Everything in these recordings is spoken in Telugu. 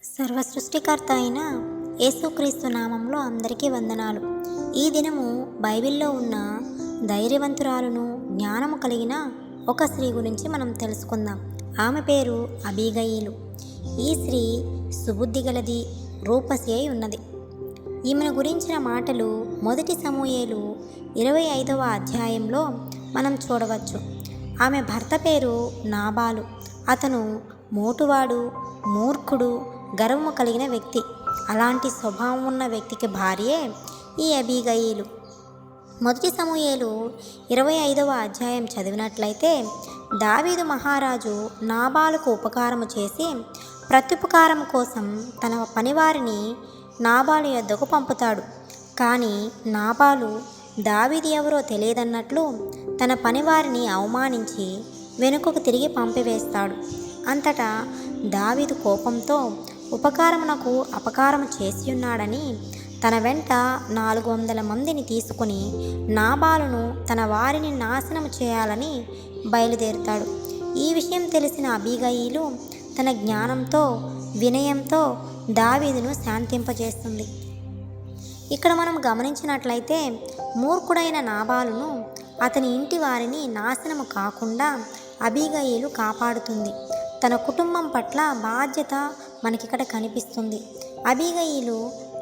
సర్వ సృష్టికర్త అయిన యేసుక్రీస్తు నామంలో అందరికీ వందనాలు. ఈ దినము బైబిల్లో ఉన్న ధైర్యవంతురాలును జ్ఞానము కలిగిన ఒక స్త్రీ గురించి మనం తెలుసుకుందాం. ఆమె పేరు అబీగయీలు. ఈ స్త్రీ సుబుద్ధి గలది, రూపసి అయి ఉన్నది. ఈమెను గురించిన మాటలు మొదటి సమూయేలు 25వ అధ్యాయంలో మనం చూడవచ్చు. ఆమె భర్త పేరు నాబాలు. అతను మోటువాడు, మూర్ఖుడు, గర్వము కలిగిన వ్యక్తి. అలాంటి స్వభావం ఉన్న వ్యక్తికి భార్యే ఈ అబీగయీలు. మొదటి సమూయేలు 25వ అధ్యాయం చదివినట్లయితే దావీదు మహారాజు నాబాలుకు ఉపకారము చేసి ప్రత్యుపకారం కోసం తన పనివారిని నాబాలు యొద్దకు పంపుతాడు. కానీ నాబాలు దావీదు ఎవరో తెలియదన్నట్లు తన పనివారిని అవమానించి వెనుకకు తిరిగి పంపివేస్తాడు. అంతటా దావీదు కోపంతో ఉపకారమునకు అపకారము చేసియున్నాడని తన వెంట 400 మందిని తీసుకుని నాబాలును తన వారిని నాశనము చేయాలని బయలుదేరుతాడు. ఈ విషయం తెలిసిన అబీగయీలు తన జ్ఞానంతో, వినయంతో దావీదును శాంతింపజేస్తుంది. ఇక్కడ మనం గమనించినట్లయితే మూర్ఖుడైన నాబాలును, అతని ఇంటి వారిని నాశనము కాకుండా అబీగయీలు కాపాడుతుంది. తన కుటుంబం పట్ల బాధ్యత మనకిక్కడ కనిపిస్తుంది. అబీగయీలు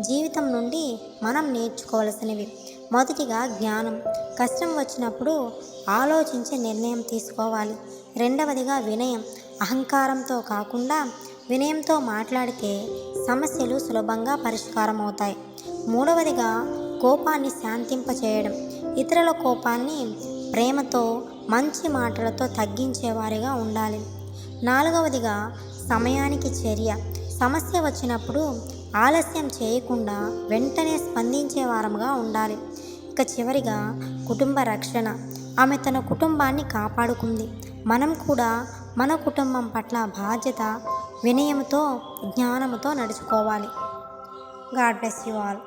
జీవితం నుండి మనం నేర్చుకోవలసినవి: మొదటిగా జ్ఞానం. కష్టం వచ్చినప్పుడు ఆలోచించి నిర్ణయం తీసుకోవాలి. రెండవదిగా వినయం. అహంకారంతో కాకుండా వినయంతో మాట్లాడితే సమస్యలు సులభంగా పరిష్కారం అవుతాయి. మూడవదిగా కోపాన్ని శాంతింపచేయడం. ఇతరుల కోపాన్ని ప్రేమతో, మంచి మాటలతో తగ్గించేవారిగా ఉండాలి. నాలుగవదిగా సమయానికి చర్య. సమస్య వచ్చినప్పుడు ఆలస్యం చేయకుండా వెంటనే స్పందించే వారముగా ఉండాలి. ఇక చివరిగా కుటుంబ రక్షణ. ఆమె తన కుటుంబాన్ని కాపాడుకుంది. మనం కూడా మన కుటుంబం పట్ల బాధ్యత, వినయముతో, జ్ఞానముతో నడుచుకోవాలి. God bless you all.